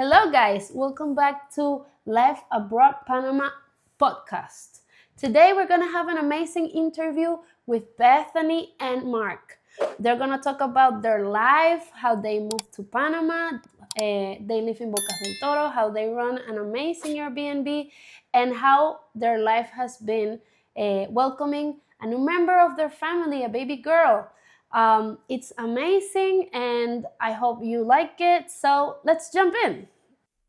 Hello, guys. Welcome back to Life Abroad Panama podcast. Today, we're going to have an amazing interview with Bethany and Mark. They're going to talk about their life, how they moved to Panama, they live in Bocas del Toro, how they run an amazing Airbnb, and how their life has been welcoming a new member of their family, a baby girl. It's amazing and I hope you like it. So let's jump in.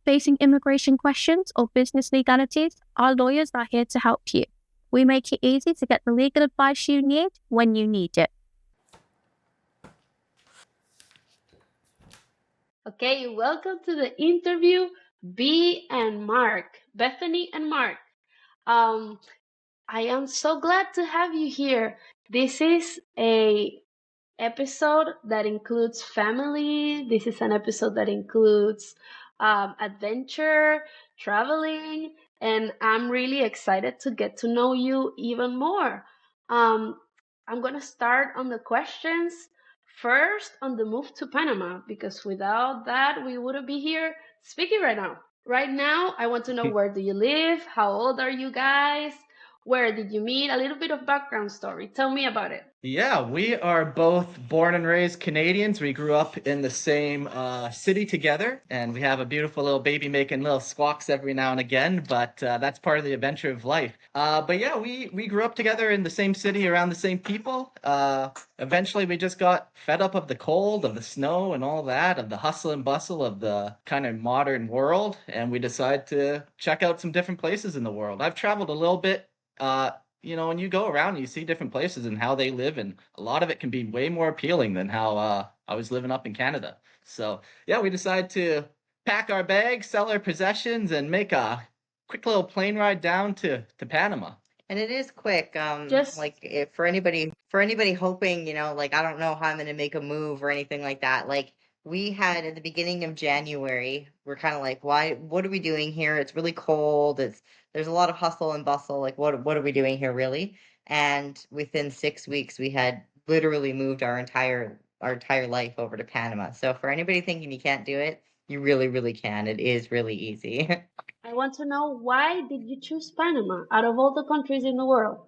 Facing immigration questions or business legalities, our lawyers are here to help you. We make it easy to get the legal advice you need when you need it. Okay, welcome to the interview, Bethany and Mark. I am so glad to have you here. This is a episode that includes family. This is an episode that includes adventure, traveling, and I'm really excited to get to know you even more. I'm going to start on the questions first on the move to Panama, because without that, we wouldn't be here speaking right now. Right now, I want to know, where do you live? How old are you guys? Where did you meet? A little bit of background story. Tell me about it. Yeah, we are both born and raised Canadians. We grew up in the same city together, and we have a beautiful little baby making little squawks every now and again, but that's part of the adventure of life. But yeah, we grew up together in the same city around the same people. Eventually, we just got fed up of the cold, of the snow, and all that, of the hustle and bustle of the kind of modern world, and we decided to check out some different places in the world. I've traveled a little bit. When you go around, you see different places and how they live, and a lot of it can be way more appealing than how I was living up in Canada. So yeah, we decided to pack our bags, sell our possessions, and make a quick little plane ride down to Panama. And it is quick. Just Like if for anybody hoping, like I don't know how I'm gonna make a move or anything like that. Like we had at the beginning of January, we're kind of like, what are we doing here? It's really cold. There's a lot of hustle and bustle. Like what are we doing here really? And within 6 weeks, we had literally moved our entire life over to Panama. So for anybody thinking you can't do it, you really, really can. It is really easy. I want to know, why did you choose Panama out of all the countries in the world?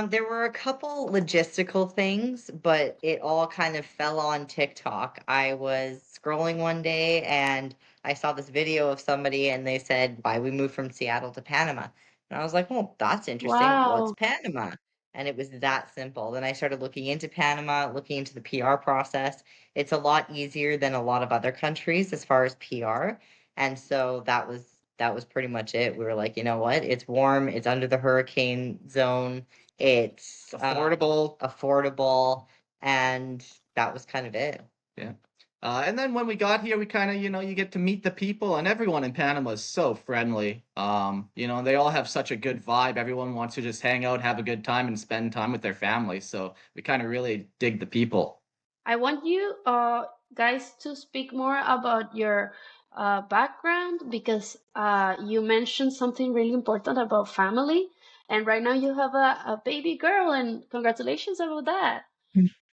There were a couple logistical things, but it all kind of fell on TikTok. I was scrolling one day and I saw this video of somebody and they said, why we moved from Seattle to Panama. And I was like, well, that's interesting. What's Wow. Panama? And it was that simple. Then I started looking into Panama, looking into the PR process. It's a lot easier than a lot of other countries as far as PR. And so that was pretty much it. We were like, you know what? It's warm, it's under the hurricane zone, it's affordable, and that was kind of it. Yeah. And then when we got here, we kind of, you get to meet the people, and everyone in Panama is so friendly. They all have such a good vibe. Everyone wants to just hang out, have a good time, and spend time with their family. So we kind of really dig the people. I want you guys to speak more about your background, because you mentioned something really important about family. And right now you have a baby girl, and congratulations about that.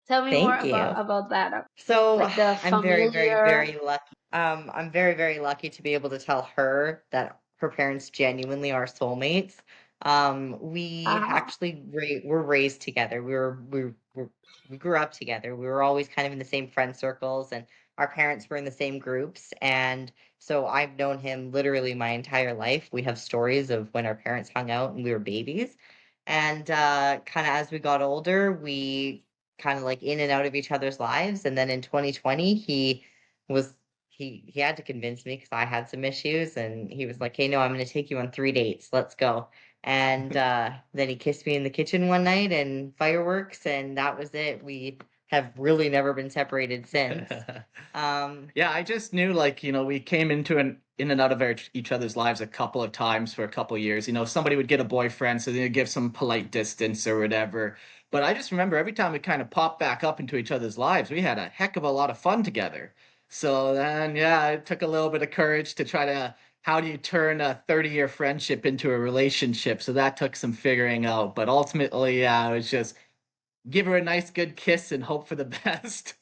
Tell me more Thank you. about that. So Like the I'm very, very, familiar. very lucky. I'm very, very lucky to be able to tell her that her parents genuinely are soulmates. We Ah, actually were raised together. We grew up together. We were always kind of in the same friend circles, and our parents were in the same groups. And so I've known him literally my entire life. We have stories of when our parents hung out and we were babies. And kind of as we got older, we kind of like in and out of each other's lives. And then in 2020, was he had to convince me because I had some issues, and he was like, "Hey, no, I'm going to take you on 3 dates. Let's go." And then he kissed me in the kitchen one night and fireworks, and that was it. We have really never been separated since. Yeah, I just knew, like, we came in and out of each other's lives a couple of times for a couple of years. Somebody would get a boyfriend, so they'd give some polite distance or whatever. But I just remember every time we kind of popped back up into each other's lives, we had a heck of a lot of fun together. So then, yeah, it took a little bit of courage to try to, how do you turn a 30-year friendship into a relationship? So that took some figuring out. But ultimately, yeah, it was just give her a nice, good kiss and hope for the best.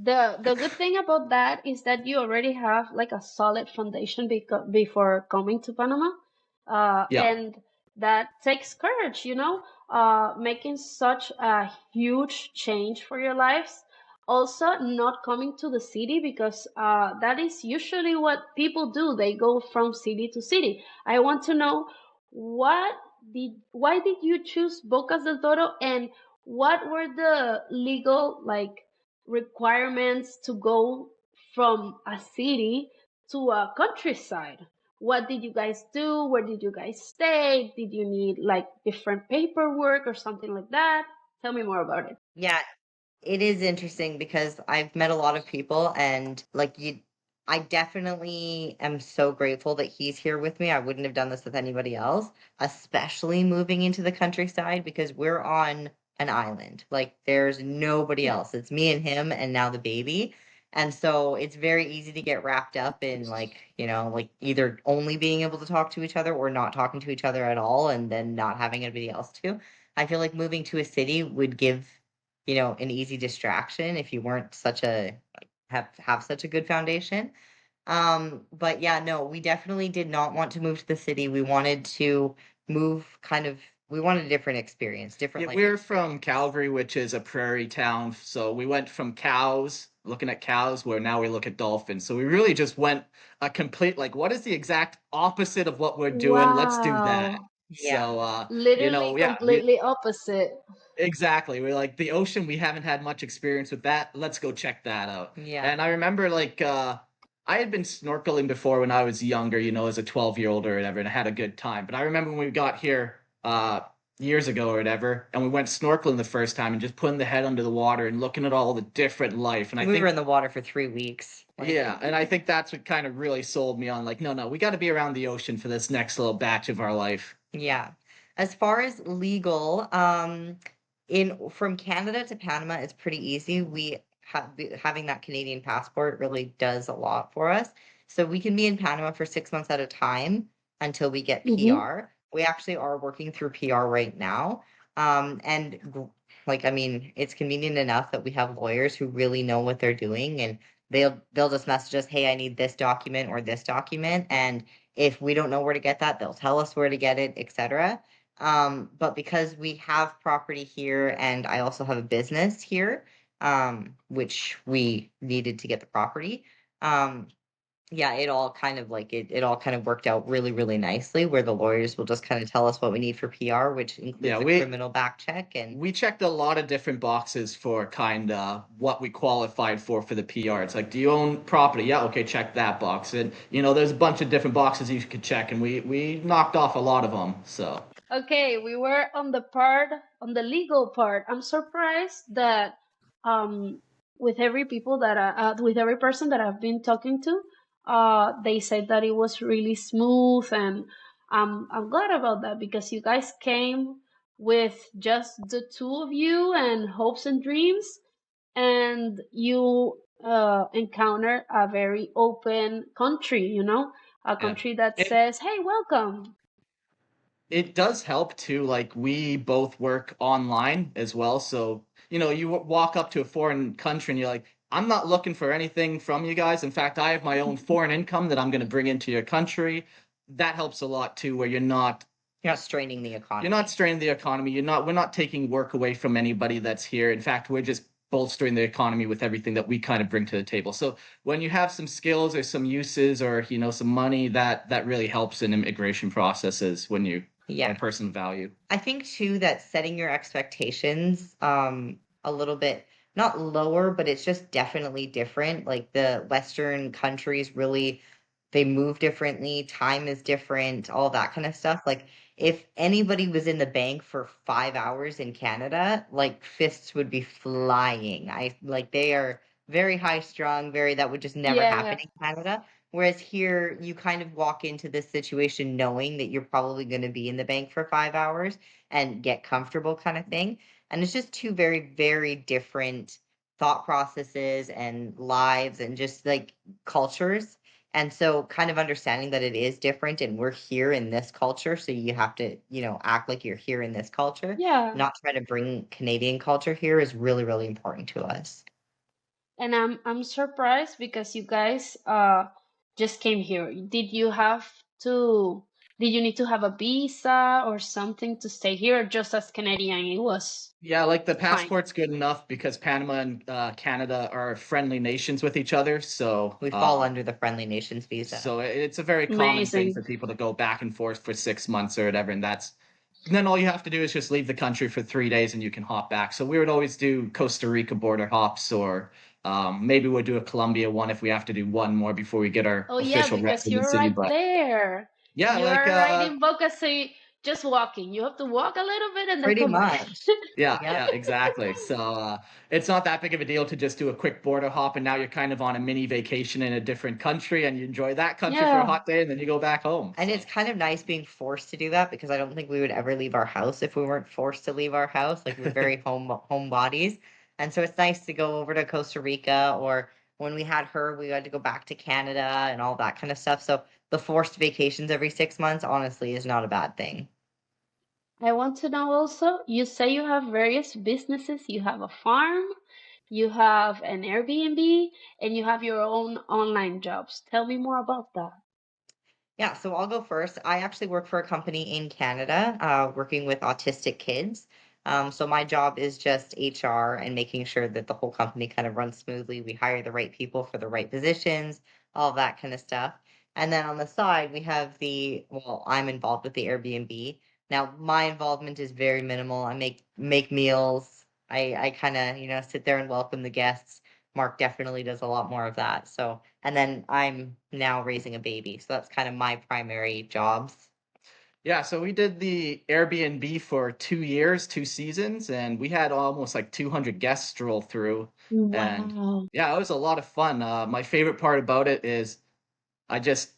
The good thing about that is that you already have like a solid foundation before coming to Panama, Yeah. and that takes courage, making such a huge change for your lives. Also, not coming to the city because that is usually what people do. They go from city to city. I want to know what why did you choose Bocas del Toro, and what were the legal like requirements to go from a city to a countryside? What did you guys do? Where did you guys stay? Did you need like different paperwork or something like that? Tell me more about it. Yeah, it is interesting because I've met a lot of people and I definitely am so grateful that he's here with me. I wouldn't have done this with anybody else, especially moving into the countryside because we're on an island. Like there's nobody Yeah. else. It's me and him and now the baby. And so it's very easy to get wrapped up in like either only being able to talk to each other or not talking to each other at all and then not having anybody else to. I feel like moving to a city would give an easy distraction if you weren't such a have such a good foundation. But yeah, no, we definitely did not want to move to the city. We wanted to move we wanted a different experience, different Yeah, life we're experience. from Calgary, which is a prairie town. So we went from cows, looking at cows, where now we look at dolphins. So we really just went a complete, like, what is the exact opposite of what we're doing? Let's do that. Wow. Yeah. So, Literally yeah, we completely opposite. exactly. We're like the ocean. We haven't had much experience with that. Let's go check that out. Yeah. And I remember like I had been snorkeling before when I was younger, as a 12-year-old or whatever, and I had a good time. But I remember when we got here years ago or whatever, and we went snorkeling the first time and just putting the head under the water and looking at all the different life. And I We were think in the water for 3 weeks. yeah, and I think that's what kind of really sold me on like, no, we got to be around the ocean for this next little batch of our life. Yeah. As far as legal, in from Canada to Panama is pretty easy. We having that Canadian passport really does a lot for us. So we can be in Panama for 6 months at a time until we get Mm-hmm. PR. We actually are working through PR right now. I mean, it's convenient enough that we have lawyers who really know what they're doing and they'll just message us, "Hey, I need this document or this document," and if we don't know where to get that, they'll tell us where to get it, etc. But because we have property here and I also have a business here, which we needed to get the property, um, yeah, it all kind of it all kind of worked out really, really nicely where the lawyers will just kind of tell us what we need for PR, which Yeah, includes a we criminal back check and we checked a lot of different boxes for kind of what we qualified for the PR. It's like, do you own property? Yeah, okay, check that box. And there's a bunch of different boxes you could check, and we knocked off a lot of them. So Okay, we were on the legal part. I'm surprised that um, with every person that I've been talking to, they said that it was really smooth, and I'm glad about that because you guys came with just the two of you and hopes and dreams, and you encounter a very open country, a yeah, country that it says, "Hey, welcome." it does help too. Like we both work online as well, so you walk up to a foreign country and you're like, I'm not looking for anything from you guys. In fact, I have my own foreign income that I'm going to bring into your country. That helps a lot too, where you're not straining the you're not economy. straining the economy. We're not taking work away from anybody that's here. In fact, we're just bolstering the economy with everything that we kind of bring to the table. So when you have some skills or some uses or some money, that really helps in immigration processes when you are Yeah. a person of value. I think too that setting your expectations a little bit not lower, but it's just definitely different. Like the Western countries really they move differently, time is different, all that kind of stuff. Like if anybody was in the bank for 5 hours in Canada, like fists would be flying. I like they are very high strung, very that would just never Yeah. happen in Canada. Whereas here, you kind of walk into this situation knowing that you're probably going to be in the bank for 5 hours and get comfortable, kind of thing. And it's just two very, very different thought processes and lives and just like cultures. And so, kind of understanding that it is different and we're here in this culture. So, you have to, act like you're here in this culture, Yeah. not try to bring Canadian culture here is really, really important to us. And I'm surprised because you guys just came here. To did you need to have a visa or something to stay here, or just as Canadian it was Yeah, like the fine? passport's good enough because Panama and Canada are friendly nations with each other. We fall under the Friendly Nations visa. So it's a very common thing Amazing. for people to go back and forth for 6 months or whatever, and then all you have to do is just leave the country for 3 days and you can hop back. So we would always do Costa Rica border hops, or maybe we'll do a Colombia one if we have to do one more before we get our Oh yeah, official because you're residency. right But there. yeah, You like are right in Boca, so just walking. You have to walk a little bit and then Pretty come back. much. yeah, Yep. yeah, exactly. So it's not that big of a deal to just do a quick border hop, and now you're kind of on a mini vacation in a different country, and you enjoy that country for a Yeah. hot day, and then you go back home. And So. it's kind of nice being forced to do that because I don't think we would ever leave our house if we weren't forced to leave our house. Like we're very homebodies. And so it's nice to go over to Costa Rica, or when we had her, we had to go back to Canada and all that kind of stuff. So the forced vacations every 6 months, honestly, is not a bad thing. I want to know also, you say you have various businesses. You have a farm, you have an Airbnb, and you have your own online jobs. Tell me more about that. Yeah, so I'll go first. I actually work for a company in Canada, working with autistic kids. So my job is just HR and making sure that the whole company kind of runs smoothly. We hire the right people for the right positions, all that kind of stuff. And then on the side, we have well, I'm involved with the Airbnb. Now, my involvement is very minimal. I make meals. I kind of, sit there and welcome the guests. Mark definitely does a lot more of that. So, and then I'm now raising a baby. So that's kind of my primary jobs. Yeah, so we did the Airbnb for 2 years, 2 seasons, and we had almost like 200 guests stroll through. And Wow. yeah, it was a lot of fun. My favorite part about it is I just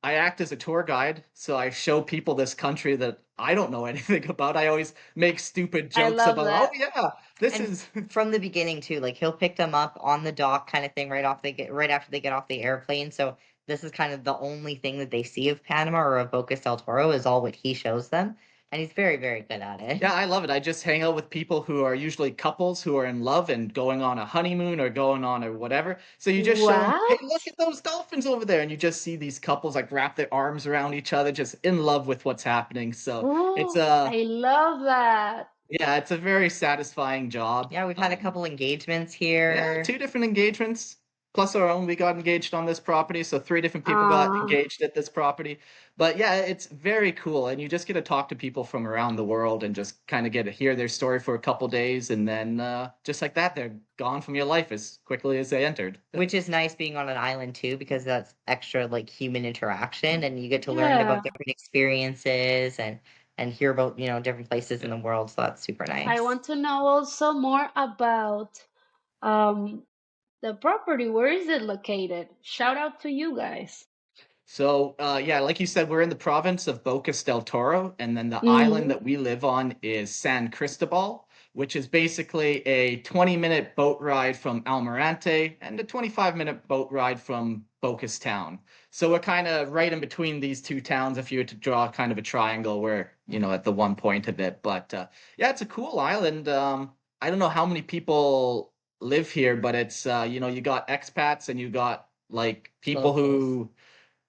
I act as a tour guide, so I show people this country that I don't know anything about. I always make stupid I jokes love about, oh that. yeah, this And is from the beginning too, like he'll pick them up on the dock kind of thing right after they get off the airplane. So this is kind of the only thing that they see of Panama or of Bocas del Toro is all what he shows them. And he's very, very good at it. yeah, I love it. I just hang out with people who are usually couples who are in love and going on a honeymoon or going on or whatever. So you just show them, Wow. hey, look at those dolphins over there, and you just see these couples like wrap their arms around each other, just in love with what's happening. So it's Oh, a I love that. yeah, it's a very satisfying job. Yeah, we've had a couple engagements Yeah, here. 2 different engagements plus our own. We got engaged on this property, so 3 different people got Uh, engaged at this property. But yeah, it's very cool, and you just get to talk to people from around the world and just kind of get to hear their story for a couple days, and then just like that, they're gone from your life as quickly as they entered. Which is nice being on an island too, because that's extra like human interaction and you get to learn yeah. about different experiences and hear about, different places in the world. So that's super I nice. want to know also more about um the property. Where is it located? Shout out to you guys. So yeah, like you said, we're in the province of Bocas del Toro, and then the island Mm-hmm. that we live on is San Cristobal, which is basically a 20-minute boat ride from Almirante and a 25-minute boat ride from Bocas town. So we're kind of right in between these two towns if you were to draw kind of a triangle where, at the one point of it. But yeah, it's a cool island. I don't know how many people live here, but it's you got expats and you got like people Locals. who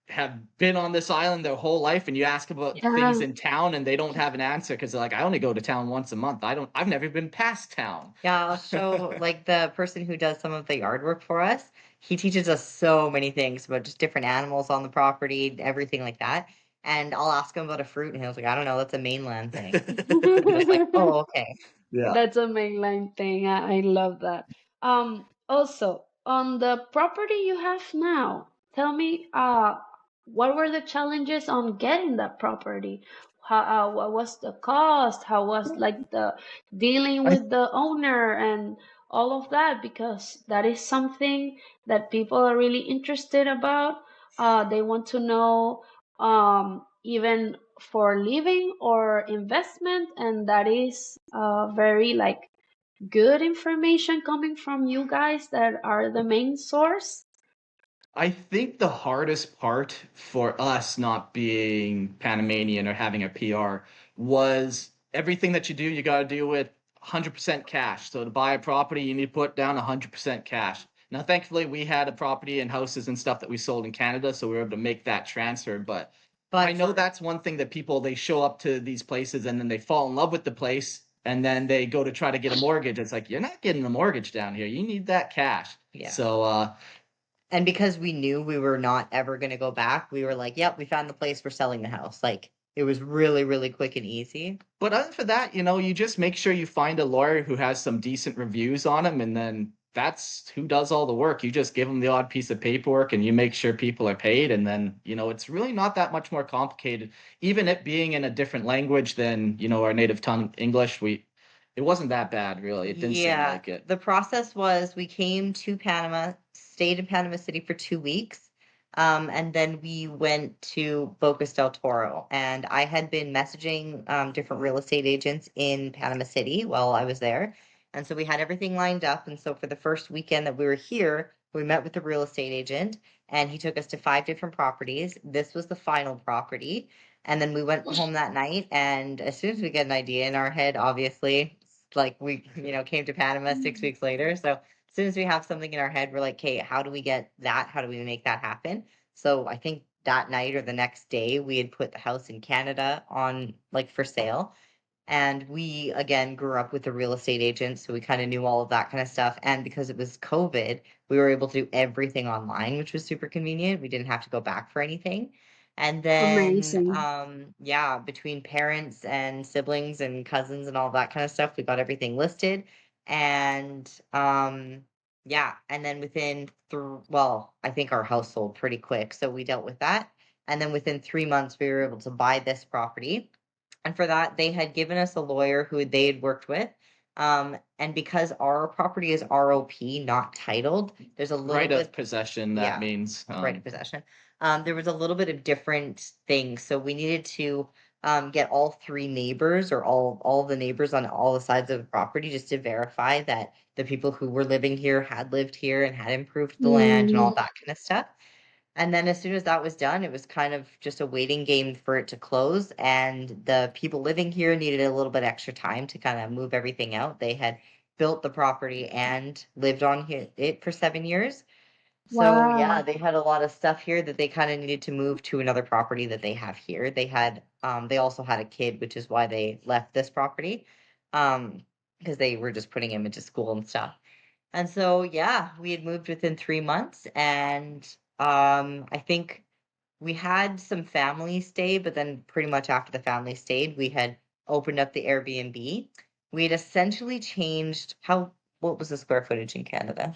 have been on this island their whole life, and you ask about things Yeah. in town and they don't have an answer because they're like, I only go to town once a month. I've never been past town. Yeah, I'll show like the person who does some of the yard work for us. He teaches us so many things about just different animals on the property, everything like that. And I'll ask him about a fruit, and he was like, I don't know, that's a mainland thing. I'm just like, oh, okay. Yeah. That's a mainline thing. I love that. Also, on the property you have now, tell me, what were the challenges on getting that property? What was the cost? How was like the dealing I with the owner and all of that? Because that is something that people are really interested about. They want to know, even for living or investment, and that is very like good information coming from you guys that are the main source. I think the hardest part for us not being Panamanian or having a PR was everything that you do, you got to do with 100% cash. So to buy a property, you need to put down 100% cash. Now, thankfully, we had a property and houses and stuff that we sold in Canada, so we were able to make that transfer. But I But know that's one thing that people, they show up to these places and then they fall in love with the place and then they go to try to get a mortgage. It's like, you're not getting a mortgage down here. You need that cash. yeah. So, And because we knew we were not ever going to go back, we were like, yep, we found the place, we're selling the house. Like, it was really, really quick and easy. but other than that, you just make sure you find a lawyer who has some decent reviews on him, and then that's who does all the work. You just give them the odd piece of paperwork and you make sure people are paid, and then, it's really not that much more complicated. Even it being in a different language than, our native tongue English, it wasn't that bad, really. It didn't seem like it. The process was we came to Panama, stayed in Panama City for 2 weeks, and then we went to Bocas del Toro. And I had been messaging different real estate agents in Panama City while I was there. And so we had everything lined up. And so for the first weekend that we were here, we met with the real estate agent and he took us to 5 different properties. This was the final property. And then we went home that night. And as soon as we get an idea in our head, obviously, like we, came to Panama 6 weeks later. So as soon as we have something in our head, we're like, okay, how do we get that? How do we make that happen? So I think that night or the next day, we had put the house in Canada on like for sale. And we again grew up with a real estate agent, so we kind of knew all of that kind of stuff. And because it was COVID, we were able to do everything online, which was super convenient. We didn't have to go back for anything. And then, Amazing. yeah, between parents and siblings and cousins and all that kind of stuff, we got everything listed. And yeah, and then within well, I think our house sold pretty quick, so we dealt with that. And then within 3 months, we were able to buy this property. And for that, they had given us a lawyer who they had worked with. And because our property is ROP, not titled, there's a little Right of bit, possession, that yeah, means. right of possession. There was a little bit of different things. So we needed to get all 3 neighbors or all the neighbors on all the sides of the property just to verify that the people who were living here had lived here and had improved the land and all Mm, that kind of stuff. And then as soon as that was done, it was kind of just a waiting game for it to close. And the people living here needed a little bit extra time to kind of move everything out. They had built the property and lived on it for 7 years. So yeah, wow. they had a lot of stuff here that they kind of needed to move to another property that they have here. They also had a kid, which is why they left this property. Because they were just putting him into school and stuff. And so, yeah, we had moved within 3 months, and I think we had some family stay, but then pretty much after the family stayed, we had opened up the Airbnb. We had essentially changed what was the square footage in Canada?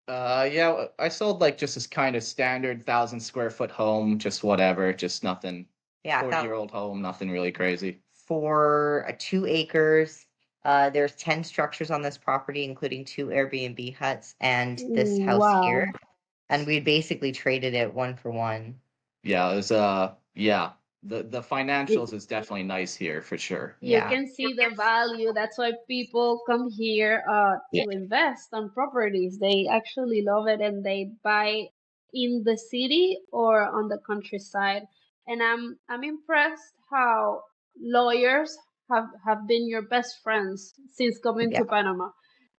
Yeah, I sold like just this kind of standard 1,000 square foot home, just whatever, just nothing. Yeah, 40-year-old home, nothing really crazy. for 2 acres. There's 10 structures on this property, including 2 Airbnb huts and this house here. Wow. And we basically traded it 1 for 1. Yeah, it was yeah. The financials is definitely nice here for sure. You Yeah. can see the value. That's why people come here Yeah. to invest on properties. They actually love it and they buy in the city or on the countryside. And I'm impressed how lawyers have been your best friends since coming Yeah. to Panama.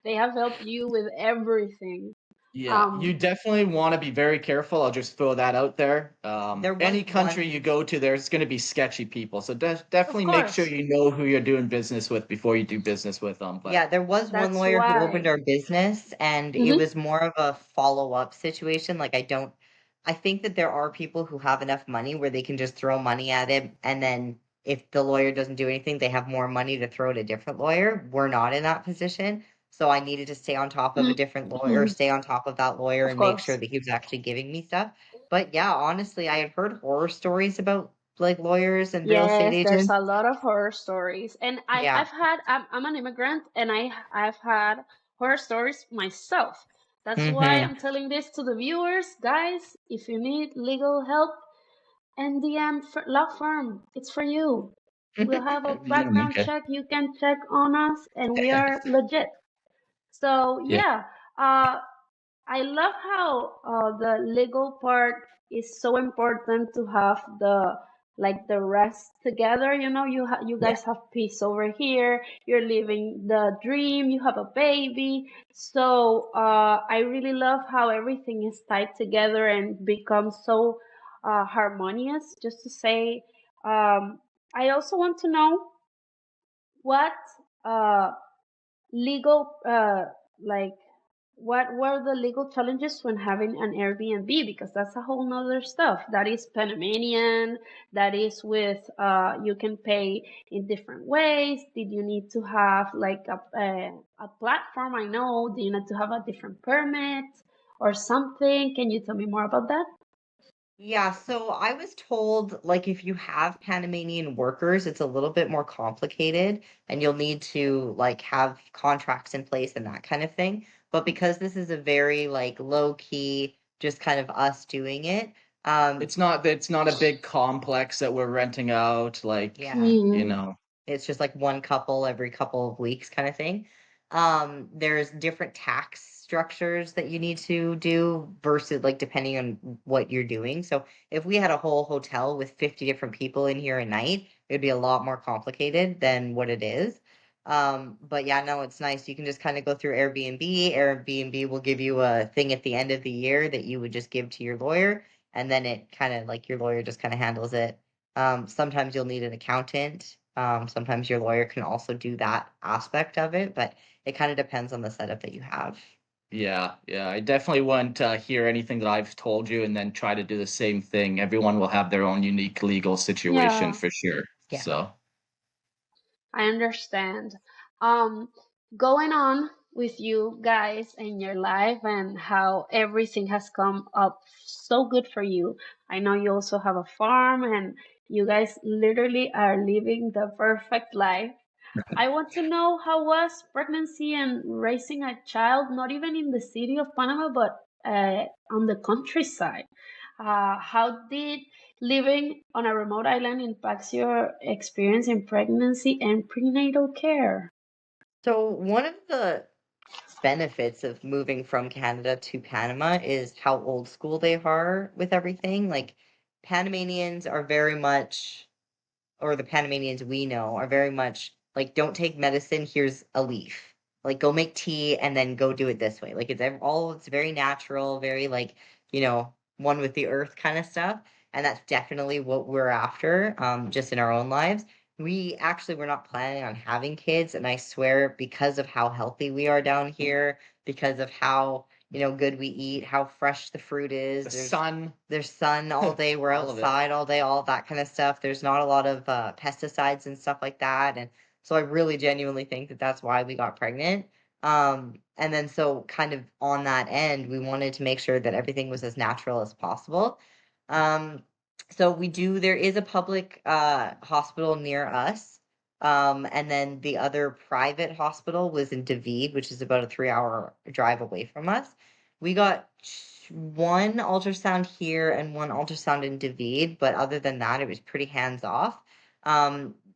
They have helped you with everything. Yeah, you Um, definitely want to be very careful. I'll just throw that out there. There was Any country one, you go to, there's going to be sketchy people. So of definitely make sure course, you know who you're doing business with before you do business with them. yeah, But there was one that's lawyer who opened why. our business, and it Mhm. was more of a follow-up situation. Like, I think that there are people who have enough money where they can just throw money at it, and then if the lawyer doesn't do anything, they have more money to throw at a different lawyer. We're not in that position. So I needed to stay on top of a different lawyer, or Mhm. stay on top of that lawyer Of and make sure course. that he was actually giving me stuff. But yeah, honestly, I had heard horror stories about like lawyers and real estate Yes, there's agents. a lot of horror stories, and Yeah. I'm an immigrant, and I've had horror stories myself. That's why Hmm. I'm telling this to the viewers, guys. If you need legal help, NDM law firm, it's for you. We'll have a yeah, background okay. check. You can check on us, and we are legit. So Yeah. yeah, I love how the legal part is so important to have like the rest together. You Yeah. guys have peace over here. You're living the dream. You have a baby. So I really love how everything is tied together and becomes so harmonious. Just to say, I also want to know what uh, legal like what were the legal challenges when having an Airbnb, because that's a whole nother stuff. That is Panamanian, that is with you can pay in different ways. Did you need to have like a platform? I know. Do you need to have a different permit or something? Can you tell me more about that? Yeah, so I was told like if you have Panamanian workers, it's a little bit more complicated and you'll need to like have contracts in place and that kind of thing. But because this is a very like low key, just kind of us doing it, It's not a big complex that we're renting out, like, yeah. you Mm, know. It's just like one couple every couple of weeks kind of thing. There's different tax structures that you need to do versus like depending on what you're doing. So if we had a whole hotel with 50 different people in here a night, it'd be a lot more complicated than what it is. But yeah, no, it's nice. You can just kind of go through Airbnb. Airbnb will give you a thing at the end of the year that you would just give to your lawyer, and then it kind of like your lawyer just kind of handles it. Sometimes you'll need an accountant. Sometimes your lawyer can also do that aspect of it, but it kind of depends on the setup that you have. Yeah, yeah. I definitely wouldn't hear anything that I've told you and then try to do the same thing. Everyone will have their own unique legal situation yeah. for sure. Yeah. So, I understand. Um, Going on with you guys in your life and how everything has come up so good for you. I know you also have a farm and you guys literally are living the perfect life. I want to know how was pregnancy and raising a child, not even in the city of Panama, but on the countryside. How did living on a remote island impacts your experience in pregnancy and prenatal care? So one of the benefits of moving from Canada to Panama is how old school they are with everything. Like Panamanians are very much, or the Panamanians we know are very much like, don't take medicine, here's a leaf. Like, go make tea and then go do it this way. Like, it's very natural, very like, one with the earth kind of stuff. And that's definitely what we're after, just in our own lives. We actually were not planning on having kids. And I swear, because of how healthy we are down here, because of how, good we eat, how fresh the fruit is, the sun, there's sun all day. We're all of it. outside all day, all that kind of stuff. There's not a lot of pesticides and stuff like that. And so I really genuinely think that that's why we got pregnant. And then so kind of on that end, we wanted to make sure that everything was as natural as possible. Um, so there is a public hospital near us. And then the other private hospital was in David, which is about a 3-hour drive away from us. We got one ultrasound here and one ultrasound in David, but other than that, it was pretty hands off.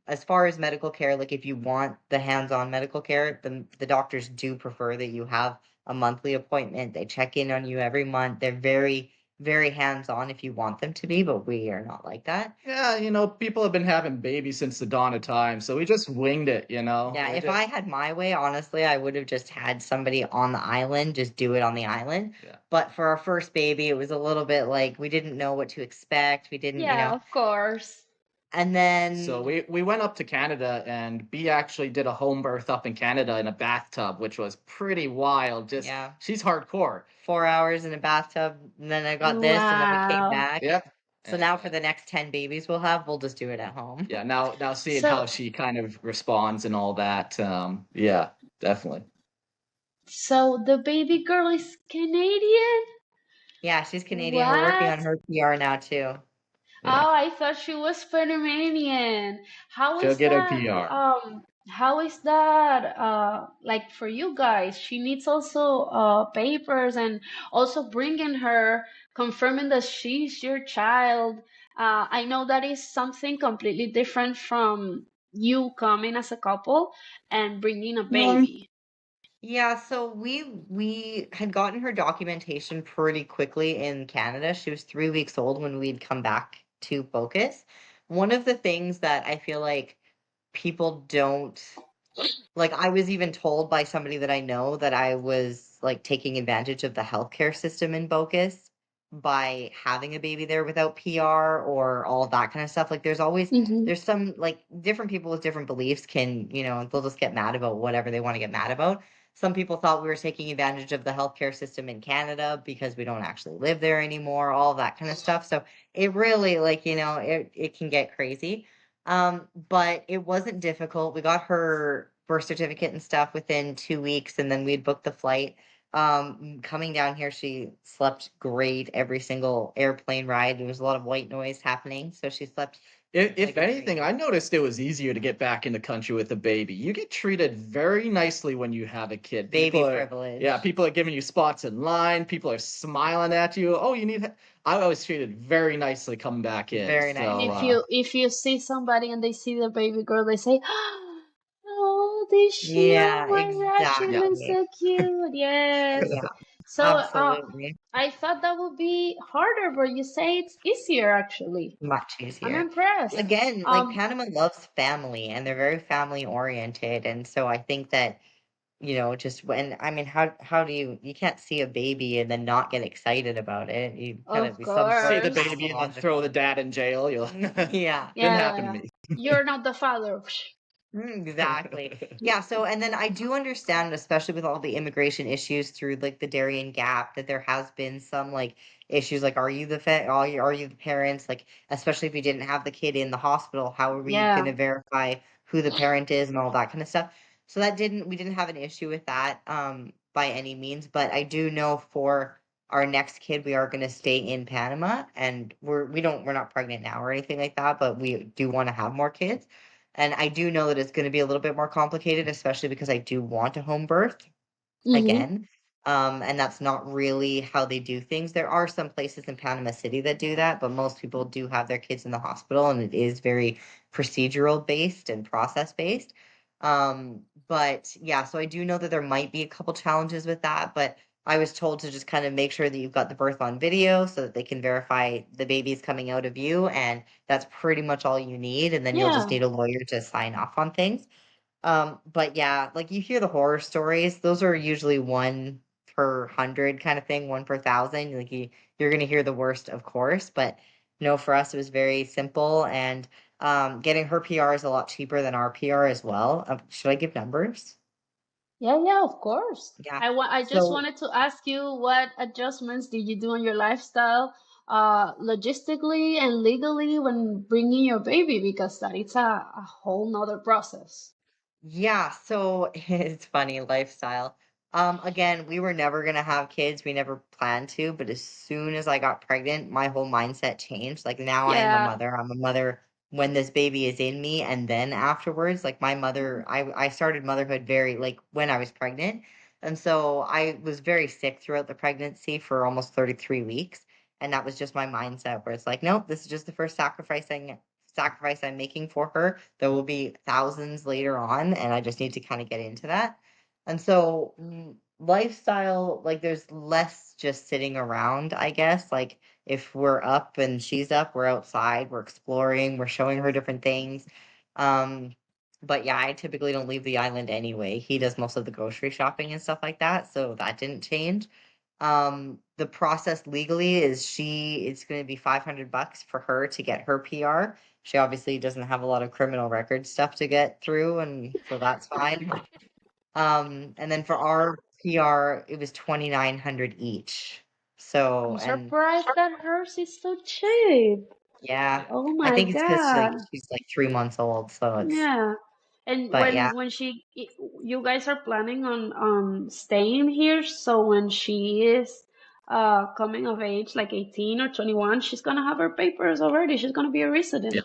As far as medical care, like if you want the hands-on medical care, the doctors do prefer that you have a monthly appointment. They check in on you every month. They're very, very hands-on if you want them to be, but we are not like that. Yeah, people have been having babies since the dawn of time, so we just winged it, Yeah, We're if I just had my way, honestly, I would have just had somebody on the island just do it on the island. yeah. But for our first baby, it was a little bit like we didn't know what to expect. We didn't, Yeah, of course. and So then we went up to Canada, and B actually did a home birth up in Canada in a bathtub, which was pretty wild. Just yeah, she's hardcore. 4 hours in a bathtub, and then I got this, and then we came Wow. back. Yep. So now for the next 10 babies we'll just do it at home. Yeah, now seeing So, how she kind of responds and all that. Yeah, definitely. so the baby girl is Canadian? Yeah, she's Canadian. We're working on What? her PR now too. Yeah, Oh, I thought she was Panamanian. How she'll is get her that? PR. How is that? Like for you guys, she needs also papers and also bringing her, confirming that she's your child. I know that is something completely different from you coming as a couple and bringing a baby. Yeah, so we had gotten her documentation pretty quickly in Canada. She was 3 weeks old when we'd come back to Bocas. one of the things that I feel like people don't like, I was even told by somebody that I know that I was like taking advantage of the healthcare system in Bocas by having a baby there without PR or all of that kind of stuff. Like Mm-hmm. there's some like different people with different beliefs can, they'll just get mad about whatever they want to get mad about. Some people thought we were taking advantage of the healthcare system in Canada because we don't actually live there anymore, all of that kind of stuff. So it really like, it can get crazy. But it wasn't difficult. We got her birth certificate and stuff within 2 weeks, and then we'd booked the flight. Coming down here, she slept great every single airplane ride. There was a lot of white noise happening, so she slept If like a anything, dream. I noticed it was easier to get back in the country with a baby. You get treated very nicely when you have a kid. Baby Yeah, privilege. people are giving you spots in line. People are smiling at you. Oh, I was treated very nicely coming back in. Very And nice, So, yeah. if you see somebody and they see the baby girl, they say, "Oh, is she? Oh Yeah, my God, she yeah. looks exactly. so cute." Yes. Yeah, So, absolutely. I thought that would be harder, but you say it's easier actually. Much I'm easier. impressed. Again, like Um, Panama loves family and they're very family oriented. And so I think that just when I mean, how do you can't see a baby and then not get excited about it? You gotta of be some sort See of the course. baby and then throw the pathological. dad in jail. You'll Yeah, didn't Yeah, happen to yeah. me. You're not the father. exactly. Yeah, so and then I do understand, especially with all the immigration issues through like the Darien Gap, that there has been some like issues like are you the parents? Like especially if you didn't have the kid in the hospital, how are we Yeah. gonna verify who the parent is and all that kind of stuff? So we didn't have an issue with that by any means, but I do know for our next kid we are going to stay in Panama and we're not pregnant now or anything like that, but we do want to have more kids. And I do know that it's going to be a little bit more complicated, especially because I do want a home birth Mm-hmm. again. And that's not really how they do things. There are some places in Panama City that do that, but most people do have their kids in the hospital, and it is very procedural based and process based. But yeah, so I do know that there might be a couple challenges with that, but I was told to just kind of make sure that you've got the birth on video so that they can verify the baby's coming out of you, and that's pretty much all you need. And then you'll just Yeah. need a lawyer to sign off on things. But yeah, like you hear the horror stories, those are usually one per hundred kind of thing, one per thousand. Like you're gonna hear the worst, of course, but no, for us it was very simple and getting her PR is a lot cheaper than our PR as well. Should I give numbers? Yeah, yeah, of course. Yeah. I just So wanted to ask you what adjustments did you do on your lifestyle, logistically and legally when bringing your baby, because that it's a whole nother process. yeah, so it's funny lifestyle. Again, we were never gonna have kids. We never planned to, but as soon as I got pregnant, my whole mindset changed. Like now I am a Yeah. mother. I'm a mother when this baby is in me and then afterwards. Like my mother, I started motherhood very like when I was pregnant. And so I was very sick throughout the pregnancy for almost 33 weeks. And that was just my mindset where it's like, nope, this is just the first sacrifice I'm making for her. There will be thousands later on, and I just need to kind of get into that. And so, lifestyle, like, there's less just sitting around, I guess. Like, if we're up and she's up, we're outside, we're exploring, we're showing her different things. Um, but yeah, I typically don't leave the island anyway. He does most of the grocery shopping and stuff like that, so that didn't change. The process legally is it's going to be $500 for her to get her PR. She obviously doesn't have a lot of criminal record stuff to get through, and so that's fine. And then for our PR, it was 2,900 each. So, I'm and surprised that hers is so cheap. yeah, Oh I my think it's because like God. she's like 3 months old, so Yeah. And but yeah, you guys are planning on staying here, so when she is coming of age, like 18 or 21, she's gonna have her papers already. She's gonna be a Yeah. resident.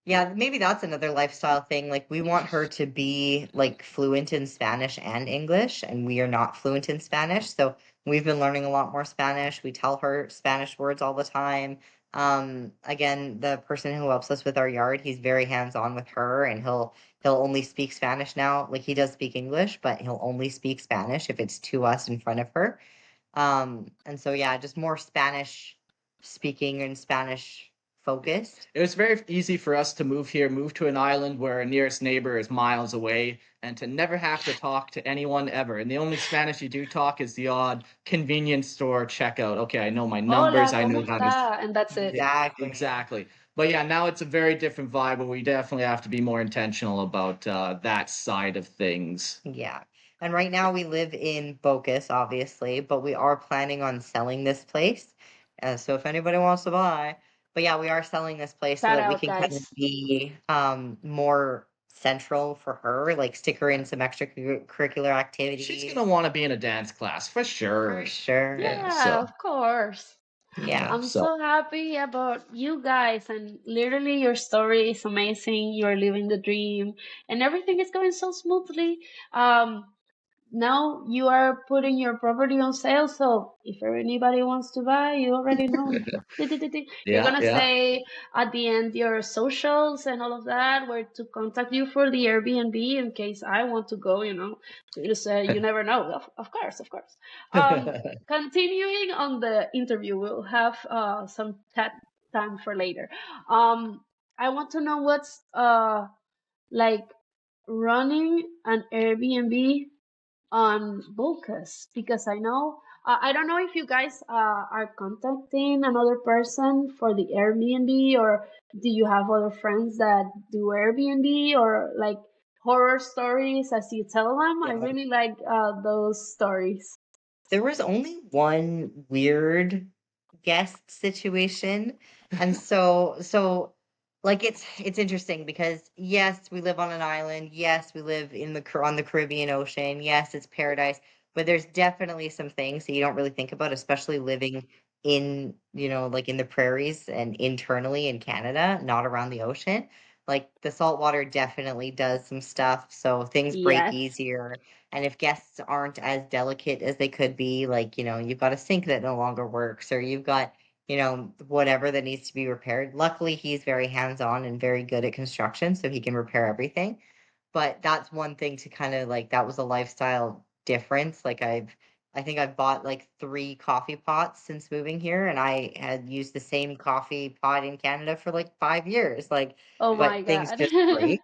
yeah, maybe that's another lifestyle thing. Like we want her to be like fluent in Spanish and English, and we are not fluent in Spanish. So we've been learning a lot more Spanish. We tell her Spanish words all the time. Again, the person who helps us with our yard, he's very hands-on with her and he'll only speak Spanish now. Like he does speak English, but he'll only speak Spanish if it's to us in front of her. And so yeah, just more Spanish speaking and Spanish focused. It was very easy for us to move here, move to an island where our nearest neighbor is miles away, and to never have to talk to anyone ever. And the only Spanish you do talk is the odd convenience store checkout. Okay, I know my numbers, Hola, I ¿cómo know how to. está? And that's it. Exactly. Exactly. But yeah, now it's a very different vibe where we definitely have to be more intentional about that side of things. Yeah. And right now we live in Bocas, obviously, but we are planning on selling this place. So if anybody wants to buy, but yeah, we are selling this place so Shout that we out, can kind of guys. be more central for her, like stick her in some extracurricular She's activities. gonna want to be in a dance class for sure. For sure. Yeah, Yeah, of course. Yeah. I'm so so happy about you guys, and literally your story is amazing. You're living the dream and everything is going so smoothly. Um, Now you are putting your property on sale, so if anybody wants to buy, you already know. You're yeah, gonna yeah. say at the end your socials and all of that, where to contact you for the Airbnb in case I want to go, Just you never know. Of course, of course. Continuing on the interview, we'll have some time for later. I want to know what's like running an Airbnb on Bocas, because I know I don't know if you guys are contacting another person for the Airbnb, or do you have other friends that do Airbnb, or like horror stories as you tell them. I Yeah. really like those stories. There was only one weird guest situation. And so like it's interesting because yes, we live on an island. Yes, we live in on the Caribbean Ocean. Yes, it's paradise, but there's definitely some things that you don't really think about, especially living in, like in the prairies and internally in Canada, not around the ocean. Like the salt water definitely does some stuff, so things break Yes. easier. And if guests aren't as delicate as they could be, like, you've got a sink that no longer works, or you've got, whatever that needs to be repaired. Luckily, he's very hands-on and very good at construction, so he can repair everything. But that's one thing to kind of like, that was a lifestyle difference. Like I think I've bought like 3 coffee pots since moving here, and I had used the same coffee pot in Canada for like 5 years. Like, Oh my but things god. just break.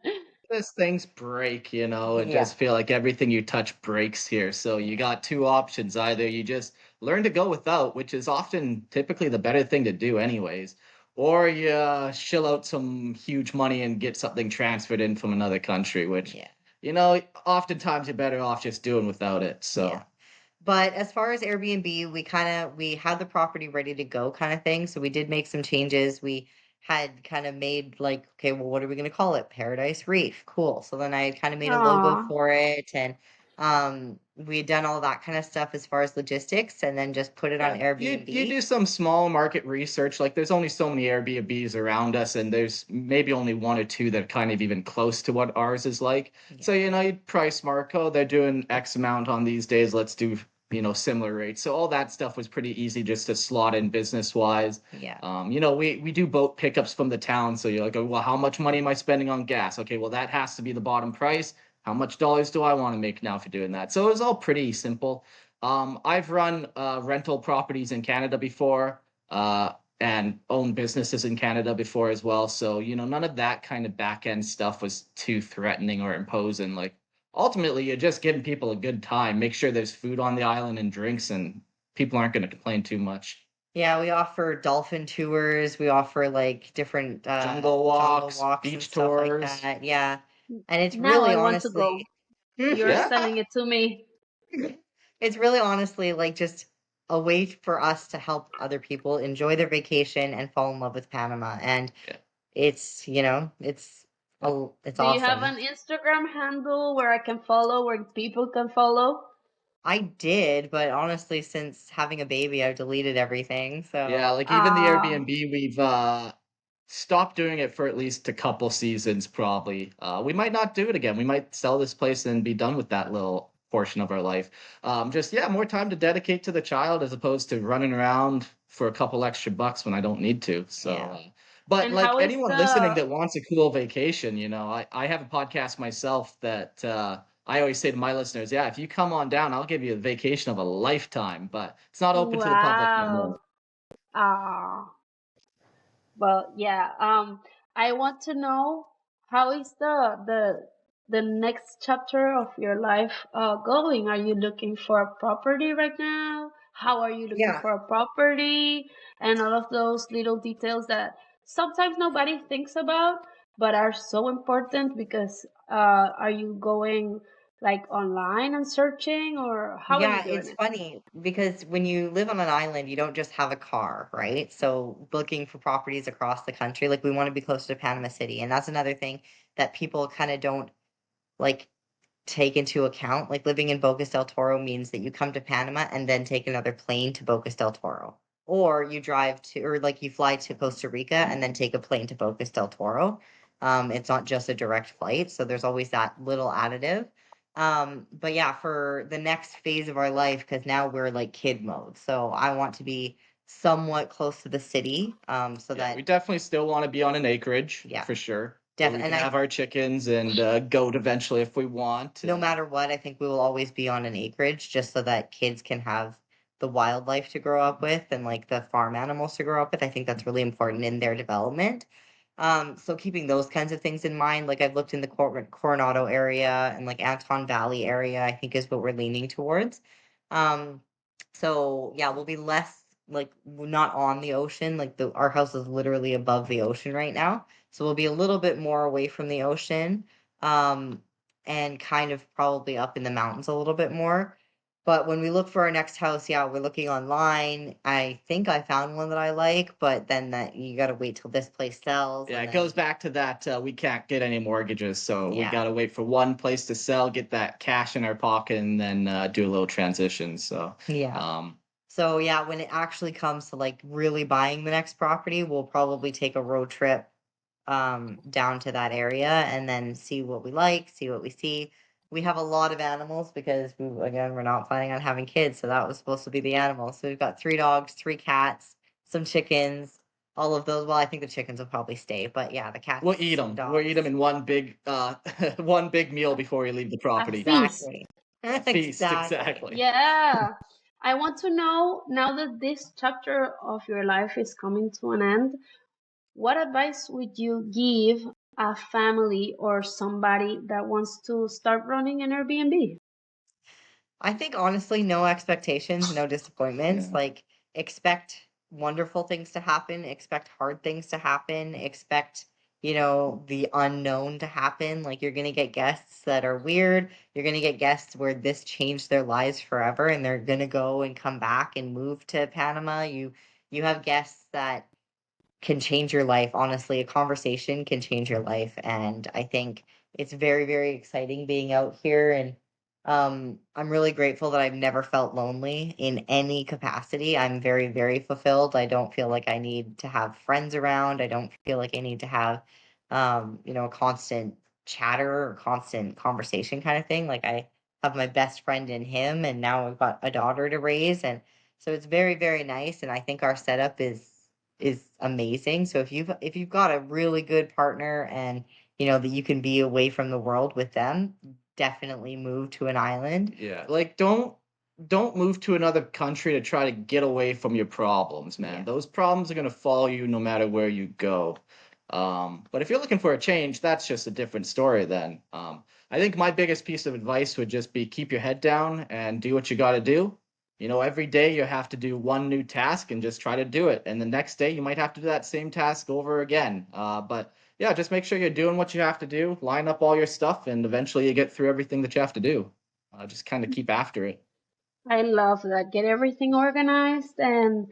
As things break, it Yeah. just feel like everything you touch breaks here. So you got two options. Either you just learn to go without, which is often typically the better thing to do anyways, or you shill out some huge money and get something transferred in from another country, which, Yeah. oftentimes you're better off just doing without it. So Yeah. But as far as Airbnb, we had the property ready to go kind of thing. So we did make some changes. We had kind of made like, okay, well, what are we going to call it? Paradise Reef. Cool. So then I had kind of made a logo Aw. for it, and we had done all that kind of stuff as far as logistics, and then just put it on yeah, you Airbnb. do some small market research. Like there's only so many Airbnbs around us, and there's maybe only one or two that are kind of even close to what ours is like. So Yeah. you price Marco, they're doing X amount on these days. Let's do similar rates. So all that stuff was pretty easy just to slot in business wise. Yeah. We do boat pickups from the town. So you're like, oh, well, how much money am I spending on gas? Okay, well that has to be the bottom price. How much dollars do I want to make now for doing that? So it was all pretty simple. I've run rental properties in Canada before, and owned businesses in Canada before as well. So, none of that kind of back end stuff was too threatening or imposing. Like, ultimately, you're just giving people a good time. Make sure there's food on the island and drinks, and people aren't going to complain too much. Yeah, we offer dolphin tours. We offer like different Jungle jungle walks, walks and beach stuff like tours. that. Yeah. And it's Now really I want to go. honestly You're Yeah. selling it to me. it's really honestly like just a way for us to help other people enjoy their vacation and fall in love with Panama. And Yeah. it's Do you have awesome. an Instagram handle where I can follow, where people can follow? I did, but honestly, since having a baby, I've deleted everything. Yeah, So like even the Ah, Airbnb, we've stopped doing it for at least a couple seasons, probably. We might not do it again. We might sell this place and be done with that little portion of our life. Just yeah, more time to dedicate to the child as opposed to running around for a couple extra bucks when I don't need to. So, yeah. but and like how is anyone listening the? that wants a cool vacation, I have a podcast myself that I always say to my listeners, yeah, if you come on down, I'll give you a vacation of a lifetime, but it's not open to the public no more. Wow. Ah. Well, yeah. I want to know how is the next chapter of your life going? Are you looking for a property right now? How are you looking Yeah. for a property? And all of those little details that sometimes nobody thinks about, but are so important because are you going like online and searching, or how are you Yeah, doing it's it? funny because when you live on an island, you don't just have a car, right? So looking for properties across the country, like we want to be close to Panama City, and that's another thing that people kind of don't like take into account. Like living in Bocas del Toro means that you come to Panama and then take another plane to Bocas del Toro. Or you drive to, or like you fly to Costa Rica and then take a plane to Bocas del Toro. It's not just a direct flight, so there's always that little additive. But yeah, for the next phase of our life, because now we're like kid mode, so I want to be somewhat close to the city, so Yeah, we that definitely still want to be on an acreage yeah, for sure. So we and can have our chickens and goat eventually if we want. no And matter what, I think we will always be on an acreage just so that kids can have the wildlife to grow up with and like the farm animals to grow up with. I think that's really important in their development. So keeping those kinds of things in mind, like I've looked in the Coronado area and like Anton Valley area, I think is what we're leaning towards. Um, so yeah, we'll be less like we're not on the ocean. Like our house is literally above the ocean right now, so we'll be a little bit more away from the ocean. Um, and kind of probably up in the mountains a little bit more. But when we look for our next house, yeah, we're looking online. I think I found one that I like, but then that you got to wait till this place sells, yeah, and it then goes back to that we can't get any mortgages, so we yeah, got to wait for one place to sell, get that cash in our pocket, and then do a little transition. So, yeah. um, So yeah, when it actually comes to like really buying the next property, we'll probably take a road trip down to that area and then see what we like, see what we see. We have a lot of animals because again, we're not planning on having kids, so that was supposed to be the animals. So we've got 3 dogs, 3 cats, some chickens, all of those. Well, I think the chickens will probably stay, but yeah, the cats we'll eat and them. We'll eat dogs. them in one big one big meal before we leave the A property. feast. Exactly. A feast, Exactly. exactly. Yeah. I want to know now that this chapter of your life is coming to an end, what advice would you give a family or somebody that wants to start running an Airbnb? I think honestly, no expectations, no disappointments. Yeah. Like, expect wonderful things to happen, expect hard things to happen, expect, the unknown to happen. Like, you're going to get guests that are weird. You're going to get guests where this changed their lives forever and they're going to go and come back and move to Panama. You have guests that can change your life. Honestly, a conversation can change your life. And I think it's very, very exciting being out here. And I'm really grateful that I've never felt lonely in any capacity. I'm very, very fulfilled. I don't feel like I need to have friends around. I don't feel like I need to have, a constant chatter or constant conversation kind of thing. Like I have my best friend in him, and now I've got a daughter to raise. And so it's very, very nice. And I think our setup is amazing. So if you've got a really good partner and that you can be away from the world with them, definitely move to an island. Yeah, like don't move to another country to try to get away from your problems, man. Yeah. Those problems are gonna follow you no matter where you go. But if you're looking for a change, that's just a different story then. I think my biggest piece of advice would just be keep your head down and do what you got to do. Every day you have to do one new task and just try to do it. And the next day you might have to do that same task over again. But yeah, just make sure you're doing what you have to do, line up all your stuff, and eventually you get through everything that you have to do. Just kind of keep after it. I love that. Get everything organized and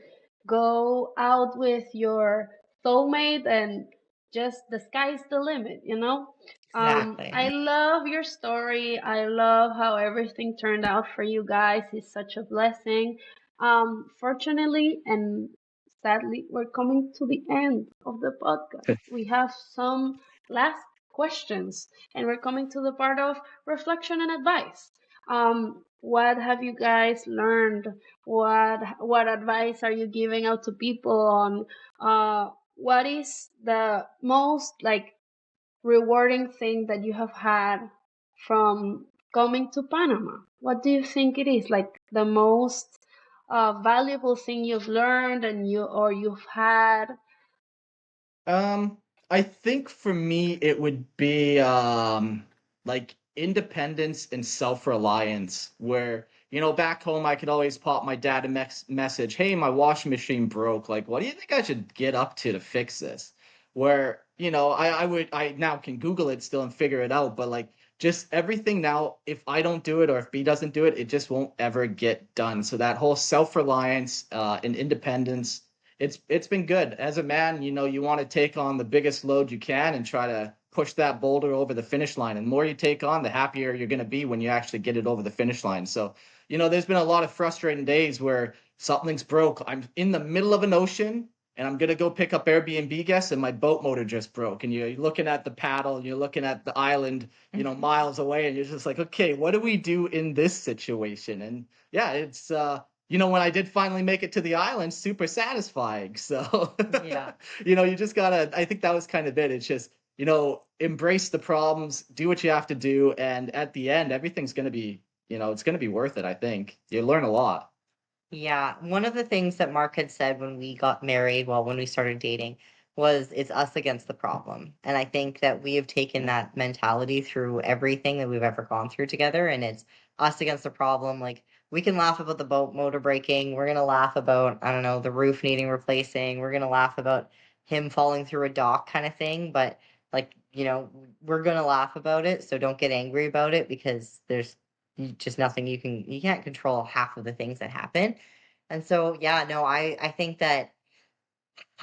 go out with your soulmate, and just the sky's the limit, you know? I Exactly. love your story. I love how everything turned out for you guys. It's such a blessing. Fortunately and sadly, we're coming to the end of the podcast. We have some last questions, and we're coming to the part of reflection and advice. What have you guys learned? What advice are you giving out to people on what is the most like rewarding thing that you have had from coming to Panama? What do you think it is like the most valuable thing you've learned and you've had? I think for me it would be like independence and self-reliance where back home I could always pop my dad a message, "Hey, my washing machine broke. Like, what do you think I should get up to fix this?" Where, I now can Google it still and figure it out, but like just everything now, if I don't do it or if B doesn't do it, it just won't ever get done. So that whole self-reliance and independence, it's been good. As a man, you want to take on the biggest load you can and try to push that boulder over the finish line. And the more you take on, the happier you're going to be when you actually get it over the finish line. So, there's been a lot of frustrating days where something's broke. I'm in the middle of an ocean and I'm going to go pick up Airbnb guests and my boat motor just broke. And you're looking at the paddle, you're looking at the island, miles away, and you're just like, okay, what do we do in this situation? And yeah, it's when I did finally make it to the island, super satisfying. So, Yeah. you just gotta, I think that was kind of it. It's just, embrace the problems, do what you have to do. And at the end, everything's going to be, it's going to be worth it. I think you learn a lot. Yeah, one of the things that Mark had said when we got married, well, when we started dating, was it's us against the problem. And I think that we have taken that mentality through everything that we've ever gone through together. And it's us against the problem. Like, we can laugh about the boat motor breaking. We're going to laugh about, I don't know, the roof needing replacing. We're going to laugh about him falling through a dock kind of thing. But, like, we're going to laugh about it. So don't get angry about it because there's just nothing you can't control half of the things that happen. And so, yeah, no, I think that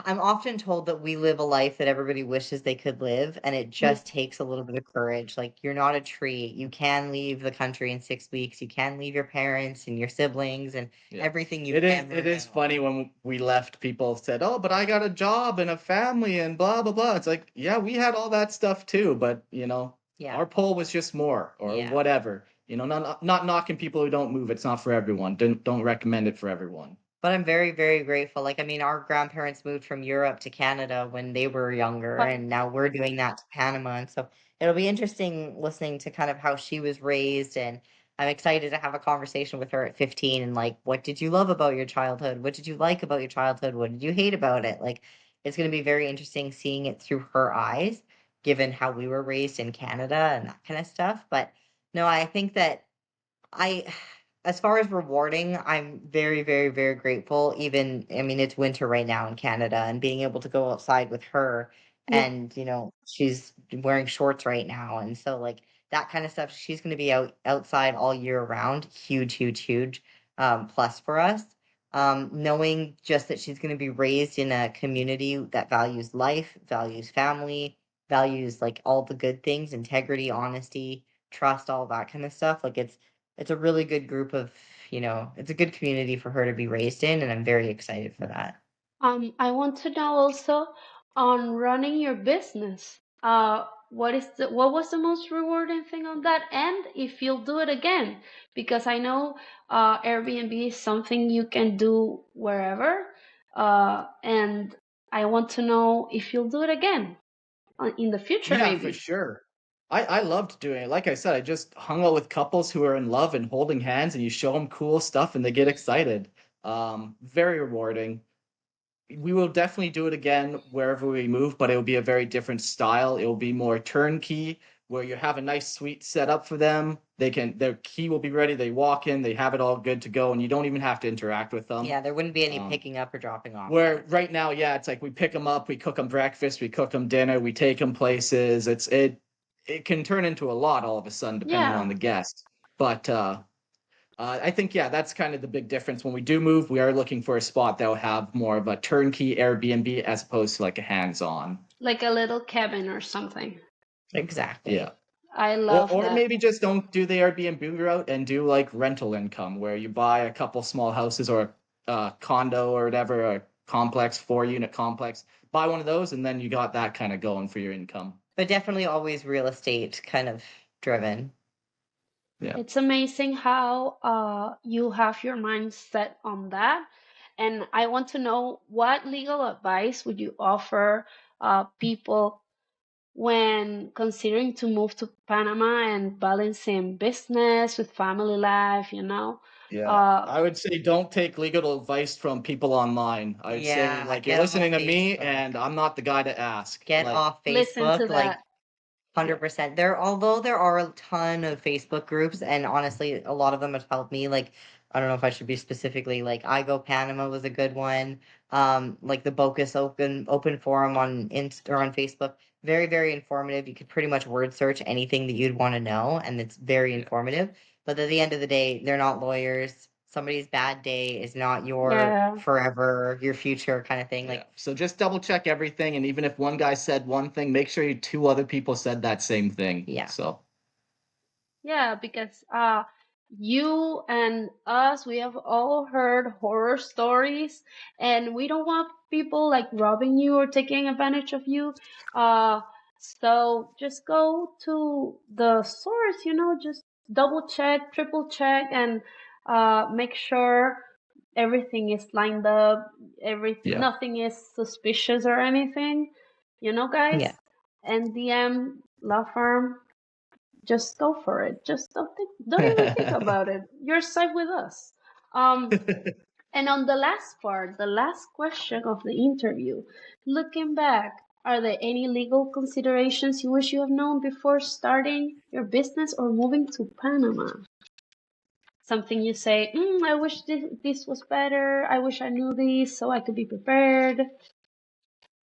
I'm often told that we live a life that everybody wishes they could live, and it Yeah. just takes a little bit of courage. Like, you're not a tree. You can leave the country in 6 weeks. You can leave your parents and your siblings and Yeah. everything you've It is ever it is known. funny when we left, people said, "Oh, but I got a job and a family and blah blah blah." It's like, yeah, we had all that stuff too, but Yeah, our pull was just more or yeah. whatever. Not knocking people who don't move. It's not for everyone. Don't recommend it for everyone. But I'm very, very grateful. Like, I mean, our grandparents moved from Europe to Canada when they were younger, But and now we're doing that to Panama. And so it'll be interesting listening to kind of how she was raised. And I'm excited to have a conversation with her at 15 and like, what did you love about your childhood? What did you like about your childhood? What did you hate about it? Like, it's going to be very interesting seeing it through her eyes, given how we were raised in Canada and that kind of stuff. But no, I think that I as far as rewarding, I'm very, very, very grateful. Even, I mean, it's winter right now in Canada, and being able to go outside with her, yeah. and she's wearing shorts right now, and so like that kind of stuff. She's going to be outside all year round. Huge, huge, huge plus for us. Knowing just that she's going to be raised in a community that values life, values family, values like all the good things, integrity, honesty, trust, all that kind of stuff. Like it's a really good group of, it's a good community for her to be raised in, and I'm very excited for that. I want to know also on running your business. What was the most rewarding thing on that end if you'll do it again? Because I know Airbnb is something you can do wherever, and I want to know if you'll do it again in the future, Yeah, for maybe. sure. I loved doing it. Like I said, I just hung out with couples who are in love and holding hands, and you show them cool stuff, and they get excited. Very rewarding. We will definitely do it again wherever we move, but it will be a very different style. It will be more turnkey, where you have a nice suite set up for them. Their key will be ready. They walk in, they have it all good to go, and you don't even have to interact with them. Yeah, there wouldn't be any Um, picking up or dropping off kind where of right thing. now, yeah, it's like we pick them up, we cook them breakfast, we cook them dinner, we take them places. It can turn into a lot all of a sudden depending on Yeah. the guest. But I think, yeah, that's kind of the big difference. When we do move, we are looking for a spot that will have more of a turnkey Airbnb as opposed to like a hands-on. Like a little cabin or something. Yeah. Exactly. I Or love or that. maybe just don't do the Airbnb route and do like rental income where you buy a couple small houses or a condo or whatever, a complex, 4-unit complex. Buy one of those and then you got that kind of going for your income. But definitely always real estate kind of driven. Yeah. It's amazing how you have your mind set on that. And I want to know what legal advice would you offer people when considering to move to Panama and balancing business with family life, you know? Yeah, I would say don't take legal advice from people online. I would say Yeah, like get you're off listening to me, Facebook. and I'm not the guy to ask. Get Like, off Listen to Facebook. Like that. 100%. Although there are a ton of Facebook groups, and honestly, a lot of them have helped me. Like, I don't know if I should be specifically like I Go Panama was a good one. Like the Bocas Open Forum on Insta or on Facebook, very very informative. You could pretty much word search anything that you'd want to know, and it's very informative. But at the end of the day, they're not lawyers. Somebody's bad day is not your Yeah. forever, your future kind of thing. yeah. Like, So just double check everything, and even if one guy said one thing, make sure two other people said that same thing. yeah. So Yeah, because you and us, we have all heard horror stories, and we don't want people like robbing you or taking advantage of you. Uh, so just go to the source, just double check, triple check, and make sure everything is lined up, yeah. nothing is suspicious or anything. Guys, Yeah. NDM law firm, just go for it. Just don't even think about it. You're safe with us. And on the last part, the last question of the interview, looking back, are there any legal considerations you wish you have known before starting your business or moving to Panama? Something you say, I wish this was better. I wish I knew this so I could be prepared.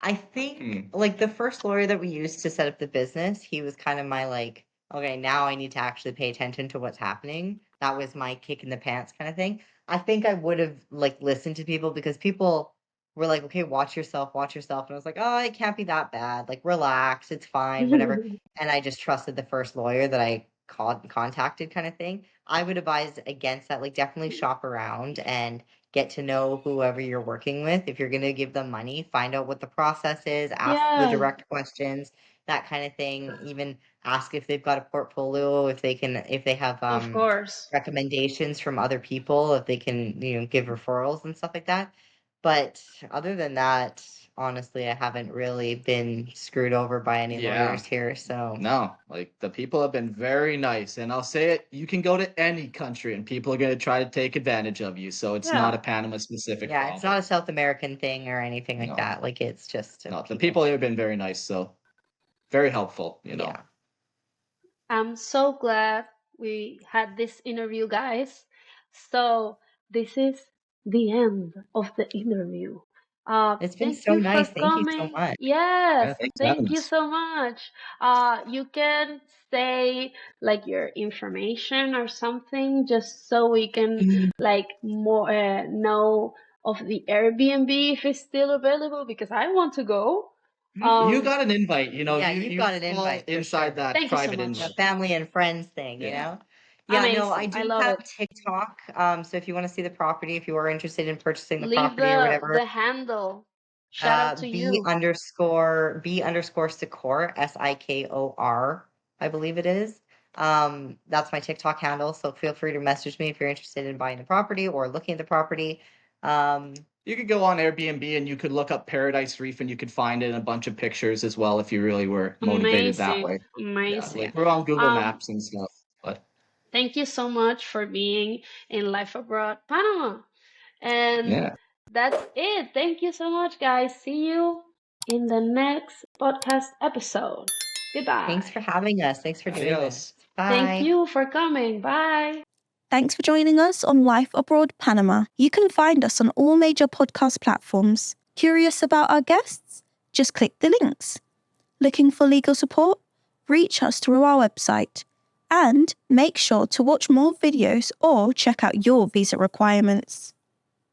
I think like the first lawyer that we used to set up the business, he was kind of my like, okay, now I need to actually pay attention to what's happening. That was my kick in the pants kind of thing. I think I would have like listened to people because people were like, okay, watch yourself, watch yourself. And I was like, oh, it can't be that bad. Like, relax, it's fine, whatever. And I just trusted the first lawyer that I contacted kind of thing. I would advise against that. Like, definitely shop around and get to know whoever you're working with. If you're going to give them money, find out what the process is, ask the Yeah, direct questions, that kind of thing. Even ask if they've got a portfolio, if they have of course. recommendations from other people, if they can, give referrals and stuff like that. But other than that, honestly, I haven't really been screwed over by any Yeah. lawyers here. So No, like the people have been very nice. And I'll say it, you can go to any country and people are going to try to take advantage of you. So it's not a Yeah. Panama specific yeah, it's problem. not a South American thing or anything like No. that. Like it's just No, the people here have been very nice. So very helpful, Yeah. I'm so glad we had this interview, guys. So this is the end of the interview. It's been Thank so you nice. for Thank you so coming. much. Yes, Yeah, thanks for having thank you us. so much. You can say like your information or something, just so we can like more know of the Airbnb if it's still available, because I want to go. You got an invite, Yeah, you you've got an fall invite for inside sure. that Thank you so private much. The invite. family and friends thing, Yeah. Yeah, no, I Amazing. I do love have it. TikTok. So if you want to see the property, if you are interested in purchasing the Leave property or whatever, the handle. Shout out to you. B_Sikor, SIKOR, I believe it is. That's my TikTok handle. So feel free to message me if you're interested in buying the property or looking at the property. You could go on Airbnb and you could look up Paradise Reef and you could find it in a bunch of pictures as well if you really were motivated that way. Amazing. Yeah, like we're on Google Maps and stuff. But Thank you so much for being in Life Abroad Panama. And yeah. that's it. Thank you so much, guys. See you in the next podcast episode. Goodbye. Thanks for having us. Thanks for doing this. Bye. Thank you for coming. Bye. Thanks for joining us on Life Abroad Panama. You can find us on all major podcast platforms. Curious about our guests? Just click the links. Looking for legal support? Reach us through our website. And make sure to watch more videos or check out your visa requirements.